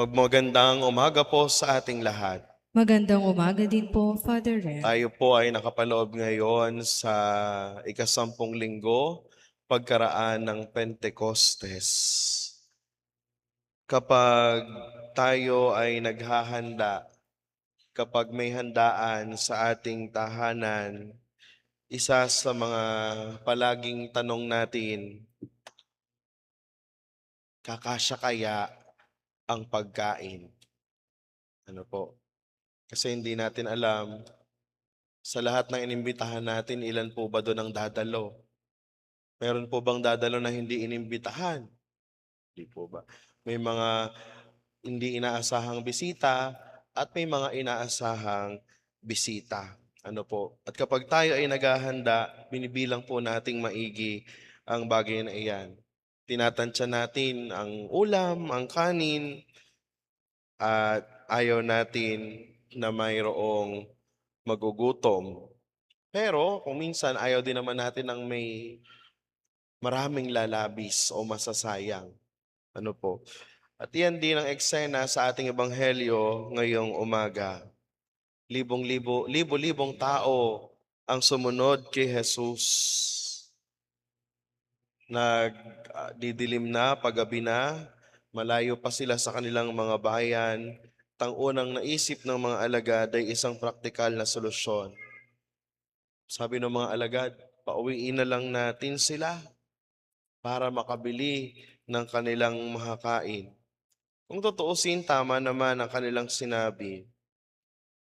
Magmagandang umaga po sa ating lahat. Magandang umaga din po, Father Ren. Tayo po ay nakapaloob ngayon sa ikasampung linggo, pagkaraan ng Pentecostes. Kapag tayo ay naghahanda, kapag may handaan sa ating tahanan, isa sa mga palaging tanong natin, kakasya kaya ang pagkain? Ano po? Kasi hindi natin alam sa lahat ng inimbitahan natin, ilan po ba doon ang dadalo? Meron po bang dadalo na hindi inimbitahan? Hindi po ba? May mga hindi inaasahang bisita at may mga inaasahang bisita. Ano po? At kapag tayo ay naghahanda, binibilang po nating maigi ang bagay na iyan. Tinatansya natin ang ulam, ang kanin, at ayaw natin na mayroong magugutom. Pero kung minsan ayaw din naman natin ng may maraming lalabis o masasayang. Ano po? At yan din ang eksena sa ating ebanghelyo ngayong umaga. Libo-libong tao ang sumunod kay Jesus. Didilim na, paggabi na, malayo pa sila sa kanilang mga bayan. Ang unang naisip ng mga alagad ay isang praktikal na solusyon. Sabi ng mga alagad, pauwiin na lang natin sila para makabili ng kanilang makakain. Kung tutuusin, tama naman ang kanilang sinabi.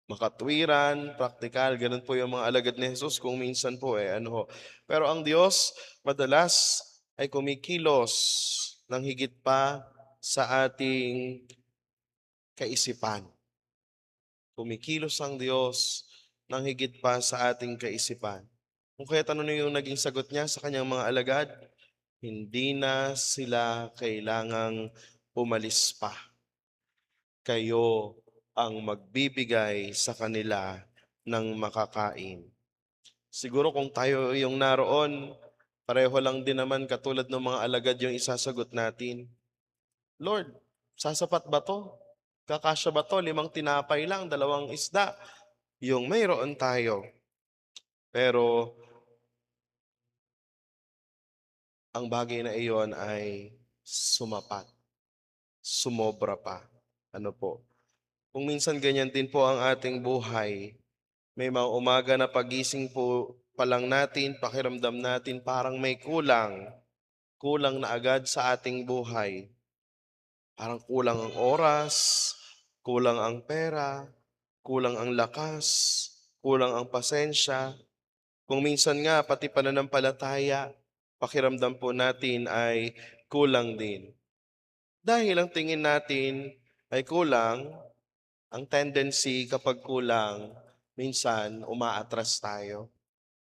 Makatwiran, praktikal, ganun po yung mga alagad ni Jesus kung minsan po Pero ang Diyos madalas ay kumikilos ng higit pa sa ating kaisipan. Kumikilos ang Diyos ng higit pa sa ating kaisipan. Kung kaya tanong niyo yung naging sagot niya sa kanyang mga alagad, hindi na sila kailangang umalis pa. Kayo ang magbibigay sa kanila ng makakain. Siguro kung tayo yung naroon, pareho lang din naman katulad ng mga alagad yung isasagot natin. Lord, sasapat ba to? Kakasya ba to? 5 tinapay lang, 2 isda. Yung mayroon tayo. Pero ang bagay na iyon ay sumapat, sumobra pa. Ano po? Kung minsan ganyan din po ang ating buhay, may mga umaga na pagising po pa lang natin, pakiramdam natin parang may kulang. Kulang na agad sa ating buhay. Parang kulang ang oras, kulang ang pera, kulang ang lakas, kulang ang pasensya. Kung minsan nga pati pananampalataya, pakiramdam po natin ay kulang din. Dahil ang tingin natin ay kulang, ang tendency kapag kulang, minsan umaatras tayo.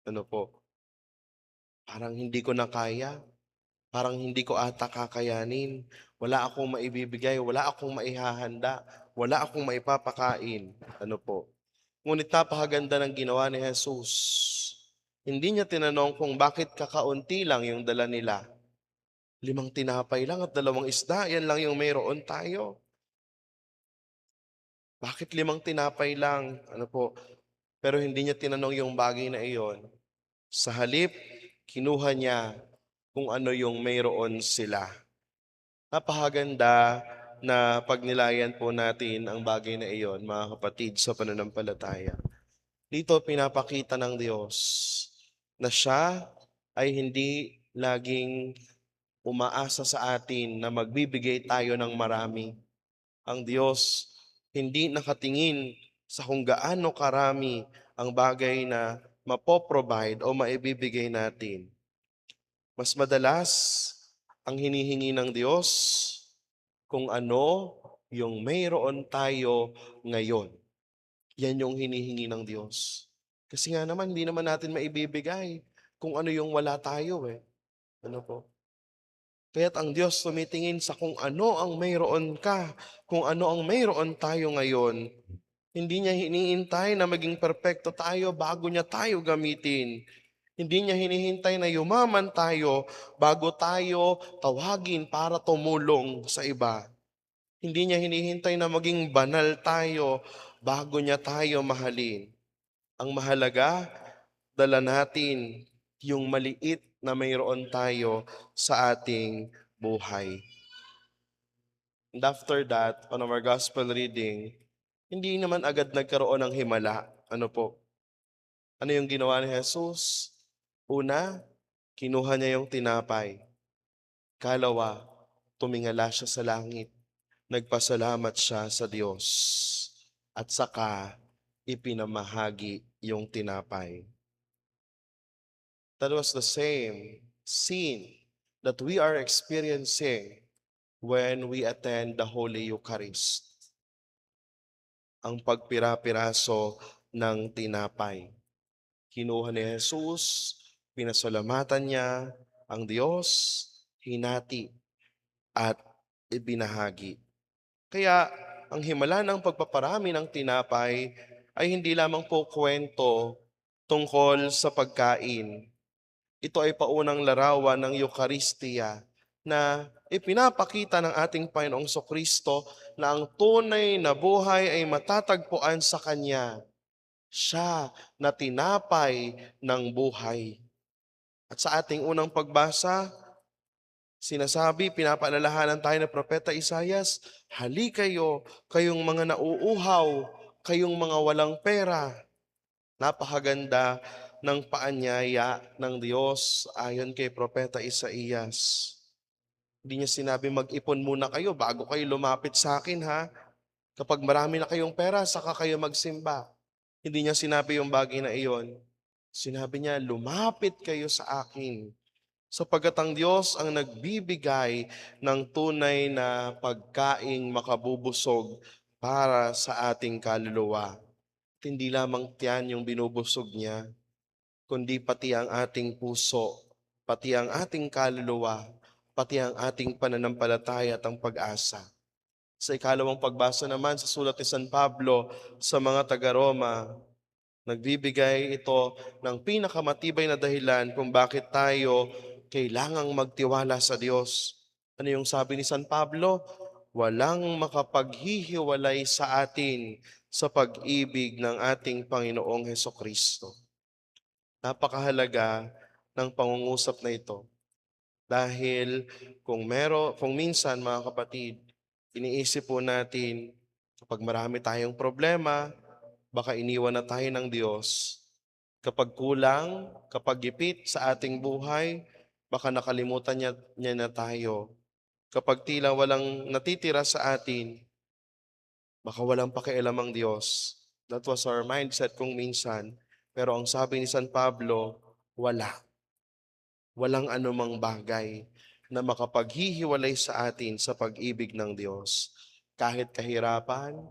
Ano po? Parang hindi ko na kaya, parang hindi ko ata kakayanin. Wala akong maibibigay, wala akong maihahanda, wala akong maipapakain. Ano po? Ngunit napakaganda ng ginawa ni Jesus. Hindi niya tinanong kung bakit kakaunti lang yung dala nila. 5 tinapay lang at 2 isda, yan lang yung mayroon tayo. Bakit 5 tinapay lang? Ano po? Pero hindi niya tinanong yung bagay na iyon. Sa halip, kinuha niya kung ano yung mayroon sila. Napakaganda na pagnilayan po natin ang bagay na iyon, mga kapatid, sa pananampalataya. Dito pinapakita ng Diyos na siya ay hindi laging umaasa sa atin na magbibigay tayo ng marami. Ang Diyos hindi nakatingin sa kung gaano karami ang bagay na mapoprovide o maibibigay natin. Mas madalas, ang hinihingi ng Diyos kung ano yung mayroon tayo ngayon. Yan yung hinihingi ng Diyos. Kasi nga naman, hindi naman natin maibibigay kung ano yung wala tayo eh. Ano po? Kaya't ang Diyos tumitingin sa kung ano ang mayroon ka, kung ano ang mayroon tayo ngayon. Hindi niya hinihintay na maging perpekto tayo bago niya tayo gamitin. Hindi niya hinihintay na yumaman tayo bago tayo tawagin para tumulong sa iba. Hindi niya hinihintay na maging banal tayo bago niya tayo mahalin. Ang mahalaga, dala natin yung maliit na mayroon tayo sa ating buhay. And after that, on our gospel reading, hindi naman agad nagkaroon ng himala. Ano po? Ano yung ginawa ni Jesus? Una, kinuha niya yung tinapay. Kalawa, tumingala siya sa langit. Nagpasalamat siya sa Diyos. At saka, ipinamahagi yung tinapay. That was the same scene that we are experiencing when we attend the Holy Eucharist. Ang pagpira-piraso ng tinapay. Kinuha ni Jesus, pinasalamatan niya ang Diyos, hinati at ibinahagi. Kaya ang himala ng pagpaparami ng tinapay ay hindi lamang po kwento tungkol sa pagkain. Ito ay paunang larawan ng Eucharistia na ipinapakita ng ating Panginoong Kristo na ang tunay na buhay ay matatagpuan sa Kanya. Siya na tinapay ng buhay. At sa ating unang pagbasa, sinasabi, pinapaalalahanan tayo ng Propeta Isaias, "Hali kayo, kayong mga nauuhaw, kayong mga walang pera." Napakaganda ng paanyaya ng Diyos ayon kay Propeta Isaias. Hindi niya sinabi, mag-ipon muna kayo bago kayo lumapit sa akin ha. Kapag marami na kayong pera, saka kayo magsimba. Hindi niya sinabi yung bagay na iyon. Sinabi niya, lumapit kayo sa akin. Sapagkat ang Diyos ang nagbibigay ng tunay na pagkaing makabubusog para sa ating kaluluwa. At hindi lamang tiyan yung binubusog niya, kundi pati ang ating puso, pati ang ating kaluluwa, pati ang ating pananampalataya at ang pag-asa. Sa ikalawang pagbasa naman sa sulat ni San Pablo sa mga taga-Roma, nagbibigay ito ng pinakamatibay na dahilan kung bakit tayo kailangang magtiwala sa Diyos. Ano yung sabi ni San Pablo? Walang makapaghihiwalay sa atin sa pag-ibig ng ating Panginoong Hesukristo. Napakahalaga ng pangungusap na ito. Dahil kung minsan mga kapatid, iniisip po natin kapag marami tayong problema, baka iniwan na tayo ng Diyos. Kapag kulang, kapag gipit sa ating buhay, baka nakalimutan niya na tayo. Kapag tila walang natitira sa atin, baka walang pakialam ang Diyos. That was our mindset kung minsan. Pero ang sabi ni San Pablo, wala. Walang anumang bagay na makapaghihiwalay sa atin sa pag-ibig ng Diyos. Kahit kahirapan,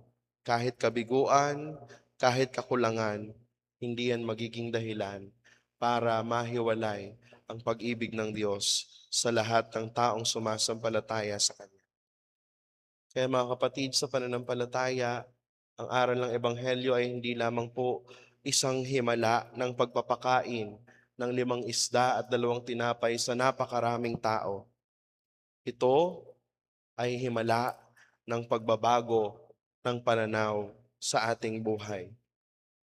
kahit kabiguan, kahit kakulangan, hindi yan magiging dahilan para mahiwalay ang pag-ibig ng Diyos sa lahat ng taong sumasampalataya sa Kanya. Kaya mga kapatid, sa pananampalataya, ang aral ng Ebanghelyo ay hindi lamang po isang himala ng pagpapakain ng 5 isda at 2 tinapay sa napakaraming tao. Ito ay himala ng pagbabago ng pananaw sa ating buhay.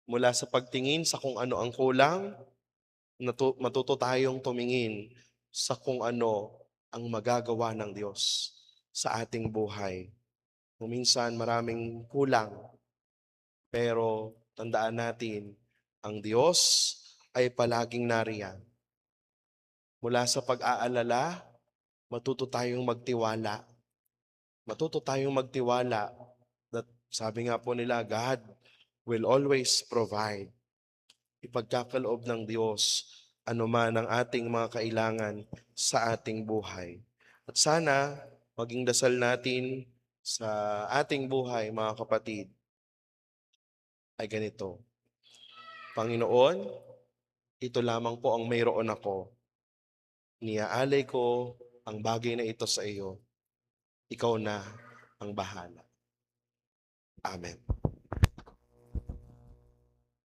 Mula sa pagtingin sa kung ano ang kulang, matuto tayong tumingin sa kung ano ang magagawa ng Diyos sa ating buhay. Kung minsan maraming kulang, pero tandaan natin, ang Diyos ay palaging nariyan. Mula sa pag-aalala, matuto tayong magtiwala. Matuto tayong magtiwala that sabi nga po nila, God will always provide. Ipagkakaloob ng Diyos anuman ang ating mga kailangan sa ating buhay. At sana maging dasal natin sa ating buhay, mga kapatid, ay ganito. Panginoon, ito lamang po ang mayroon ako. Niaalay ko ang bagay na ito sa iyo. Ikaw na ang bahala. Amen.